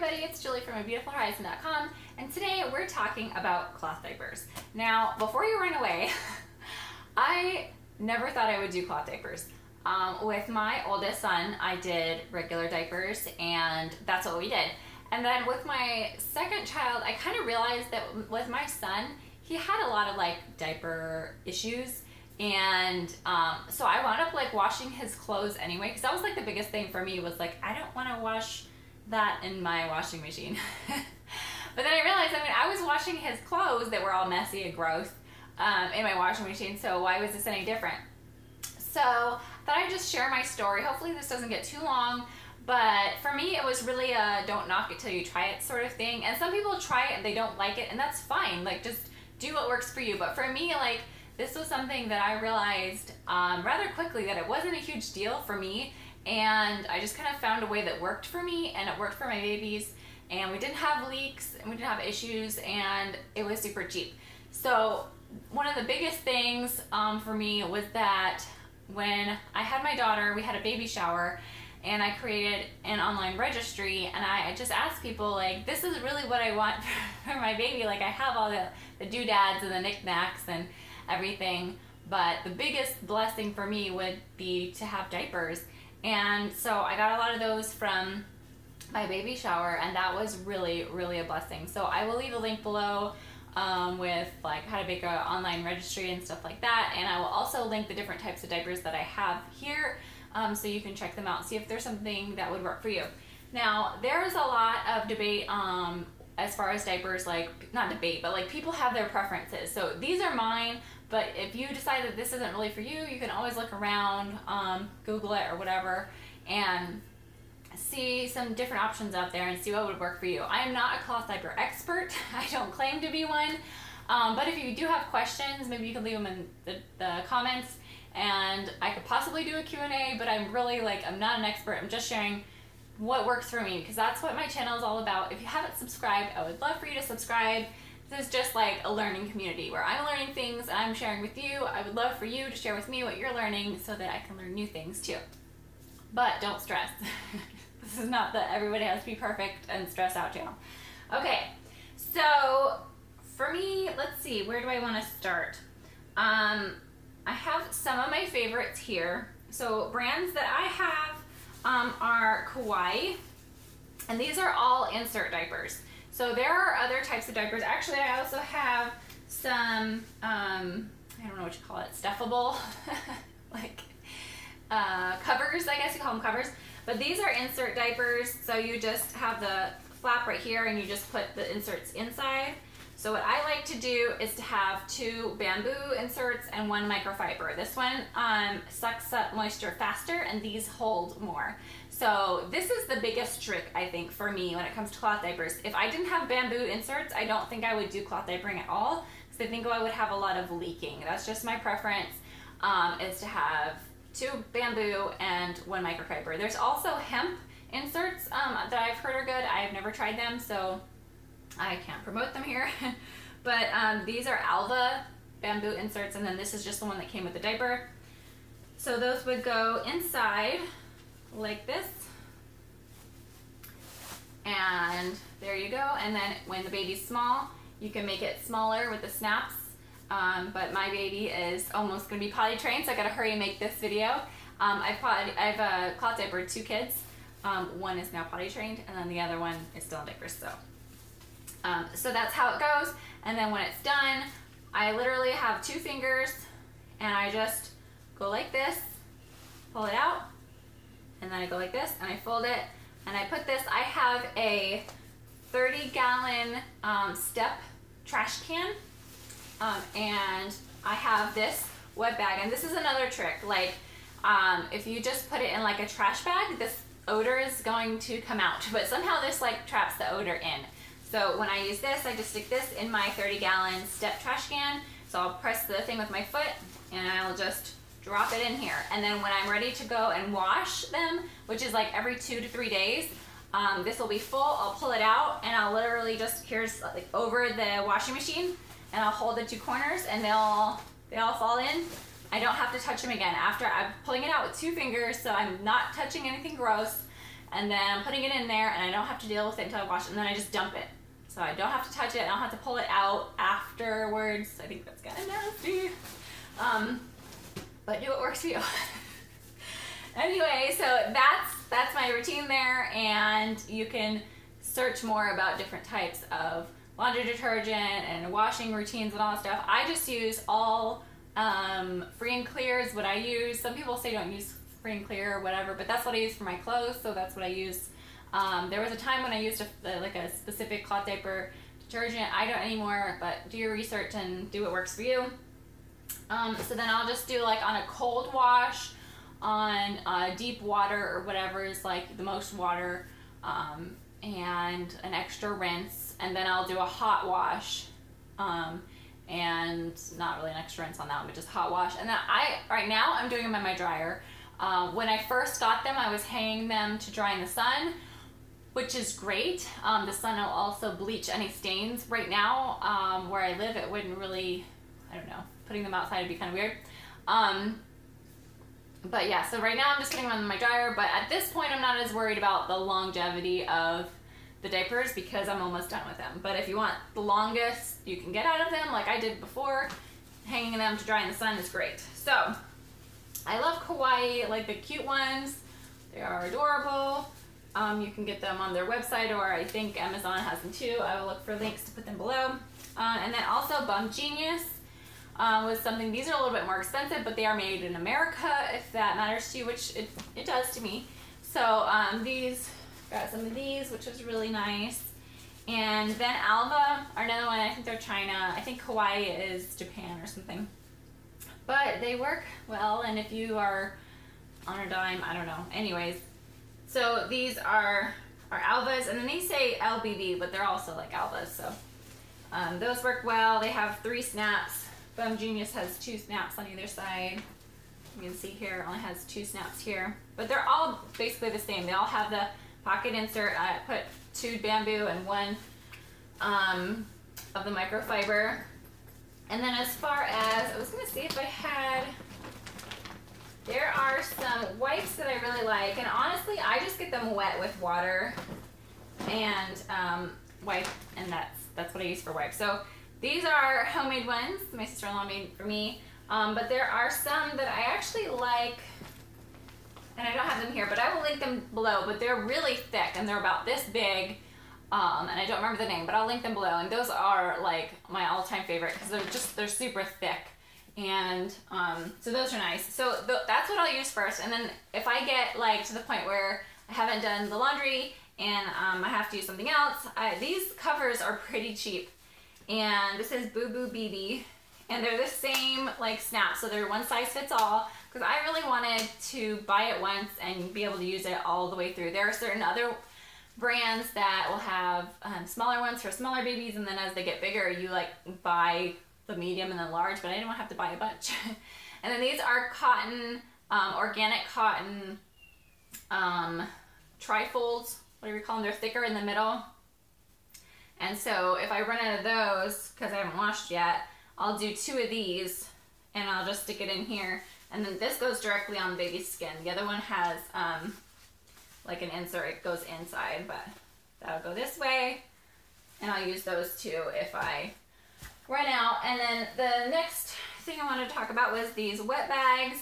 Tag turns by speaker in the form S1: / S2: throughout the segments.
S1: everybody, it's Julie from abeautifulhorizon.com, and today we're talking about cloth diapers. Now, before you run away, I never thought I would do cloth diapers. With my oldest son, I did regular diapers, and that's what we did. And then with my second child, I kind of realized that with my son, he had a lot of diaper issues. And so I wound up washing his clothes anyway, because that was the biggest thing for me was I don't want to wash that in my washing machine. But then I realized, I was washing his clothes that were all messy and gross in my washing machine, so why was this any different? So I thought I'd just share my story. Hopefully this doesn't get too long, but for me it was really a don't knock it till you try it sort of thing. And some people try it and they don't like it, and that's fine. Just do what works for you. But for me, this was something that I realized rather quickly that it wasn't a huge deal for me, and I just kind of found a way that worked for me, and it worked for my babies, and we didn't have leaks and we didn't have issues, and it was super cheap. So one of the biggest things for me was that when I had my daughter, we had a baby shower, and I created an online registry, and I just asked people this is really what I want for my baby. I have all the doodads and the knickknacks and everything, but the biggest blessing for me would be to have diapers. And so I got a lot of those from my baby shower, and that was really, really a blessing. So I will leave a link below with how to make an online registry and stuff like that, and I will also link the different types of diapers that I have here, so you can check them out and see if there's something that would work for you. Now, there's a lot of debate as far as diapers, not debate, but people have their preferences. So these are mine, but if you decide that this isn't really for you, you can always look around, Google it or whatever, and see some different options out there and see what would work for you. I am not a cloth diaper expert. I don't claim to be one, but if you do have questions, maybe you can leave them in the comments, and I could possibly do a Q&A, but I'm really I'm not an expert. I'm just sharing what works for me, because that's what my channel is all about. If you haven't subscribed, I would love for you to subscribe. This is just a learning community where I'm learning things and I'm sharing with you. I would love for you to share with me what you're learning so that I can learn new things too. But don't stress. This is not that everybody has to be perfect and stress out channel. Okay, so for me, let's see, where do I want to start? I have some of my favorites here. So brands that I have are Kauai, and these are all insert diapers. So there are other types of diapers. Actually, I also have some, I don't know what you call it, stuffable, covers, I guess you call them covers. But these are insert diapers, so you just have the flap right here and you just put the inserts inside. So what I like to do is to have 2 bamboo inserts and 1 microfiber. This one sucks up moisture faster, and these hold more. So this is the biggest trick, I think, for me when it comes to cloth diapers. If I didn't have bamboo inserts, I don't think I would do cloth diapering at all, because I think I would have a lot of leaking. That's just my preference, is to have 2 bamboo and 1 microfiber. There's also hemp inserts that I've heard are good. I've never tried them, so I can't promote them here. But these are Alva bamboo inserts, and then this is just the one that came with the diaper. So those would go inside like this, and there you go. And then when the baby's small, you can make it smaller with the snaps. But my baby is almost going to be potty trained, so I got to hurry and make this video. I've cloth diapered 2 kids. One is now potty trained, and then the other one is still in diapers. So that's how it goes. And then when it's done, I literally have 2 fingers, and I just go like this, pull it out, and then I go like this, and I fold it, and I put this. I have a 30-gallon step trash can. And I have this wet bag, and this is another trick. If you just put it in a trash bag, this odor is going to come out, but somehow this traps the odor in. So when I use this, I just stick this in my 30-gallon step trash can. So I'll press the thing with my foot, and I'll just drop it in here. And then when I'm ready to go and wash them, which is every 2 to 3 days, this will be full. I'll pull it out, and I'll literally just, here's over the washing machine, and I'll hold the 2 corners, and they all fall in. I don't have to touch them again. After I'm pulling it out with 2 fingers, so I'm not touching anything gross. and then I'm putting it in there, and I don't have to deal with it until I wash it, and then I just dump it. So I don't have to touch it, I don't have to pull it out afterwards. I think that's kind of nasty. But do what works for you. Anyway, so that's my routine there, and you can search more about different types of laundry detergent and washing routines and all that stuff. I just use all free and clear is what I use. Some people say don't use free and clear or whatever, but that's what I use for my clothes, so that's what I use. There was a time when I used like a specific cloth diaper detergent. I don't anymore, but do your research and do what works for you. So then I'll just do like on a cold wash, on deep water or whatever is like the most water, and an extra rinse, and then I'll do a hot wash, and not really an extra rinse on that one, but just hot wash. And then right now I'm doing them in my dryer. When I first got them, I was hanging them to dry in the sun, which is great. The sun will also bleach any stains. Right now, where I live, it wouldn't really, I don't know, putting them outside would be kind of weird. But yeah, so right now I'm just putting them in my dryer, but at this point I'm not as worried about the longevity of the diapers because I'm almost done with them. But if you want the longest you can get out of them, like I did before, hanging them to dry in the sun is great. So I love Kawaii, like the cute ones. They are adorable. You can get them on their website, or I think Amazon has them too. I will look for links to put them below. And then also Bum Genius was something. These are a little bit more expensive, but they are made in America, if that matters to you, which it does to me. So got some of these, which was really nice. And then Alva are another one. I think they're China. I think Kawaii is Japan or something. But they work well, and if you are on a dime, I don't know. Anyways, so these are Alvas, and then they say LBB, but they're also like Alvas. So those work well. They have 3 snaps. Bum Genius has 2 snaps on either side. You can see here, it only has 2 snaps here. But they're all basically the same. They all have the pocket insert. I put 2 bamboo and 1 of the microfiber. And then as far as, I was going to see if I had, there are some wipes that I really like. And honestly, I just get them wet with water and wipe, and that's what I use for wipes. So these are homemade ones. My sister-in-law made for me. But there are some that I actually like, and I don't have them here, but I will link them below. But they're really thick, and they're about this big. And I don't remember the name, but I'll link them below. And those are like my all-time favorite because they're super thick. And so those are nice. So that's what I'll use first. And then if I get like to the point where I haven't done the laundry and I have to use something else, these covers are pretty cheap. And this is Boo Boo BB. And they're the same like snap, so they're one size fits all, because I really wanted to buy it once and be able to use it all the way through. There are certain other brands that will have smaller ones for smaller babies, and then as they get bigger, you like buy the medium and the large, but I didn't have to buy a bunch. And then these are cotton, organic cotton trifolds, whatever you call them. They're thicker in the middle. And so if I run out of those, because I haven't washed yet, I'll do 2 of these and I'll just stick it in here. And then this goes directly on the baby's skin. The other one has like an insert, it goes inside, but that'll go this way. And I'll use those too if I run out. And then the next thing I wanted to talk about was these wet bags.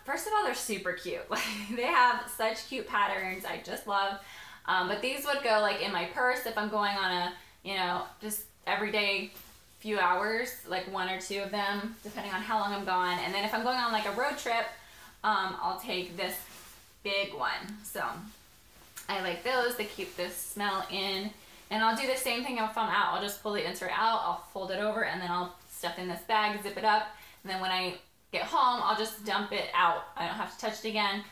S1: First of all, they're super cute. Like, they have such cute patterns, I just love. But these would go like in my purse if I'm going on a, you know, just everyday few hours, like 1 or 2 of them, depending on how long I'm gone. And then if I'm going on like a road trip, I'll take this big one. So I like those. They keep the smell in. And I'll do the same thing if I'm out. I'll just pull the insert out, I'll fold it over, and then I'll stuff in this bag, zip it up. And then when I get home, I'll just dump it out. I don't have to touch it again.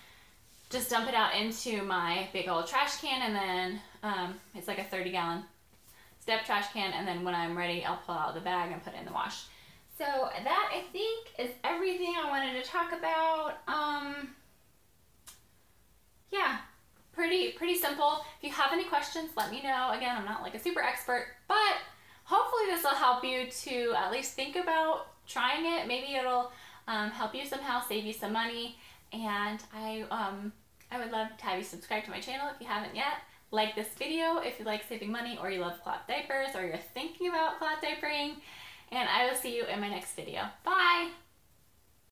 S1: Just dump it out into my big old trash can, and then it's like a 30-gallon step trash can, and then when I'm ready, I'll pull out the bag and put it in the wash. So that, I think, is everything I wanted to talk about. Yeah, pretty simple. If you have any questions, let me know. Again, I'm not like a super expert, but hopefully this will help you to at least think about trying it. Maybe it'll help you somehow, save you some money. And I I would love to have you subscribe to my channel if you haven't yet. Like this video if you like saving money or you love cloth diapers or you're thinking about cloth diapering. And I will see you in my next video. Bye!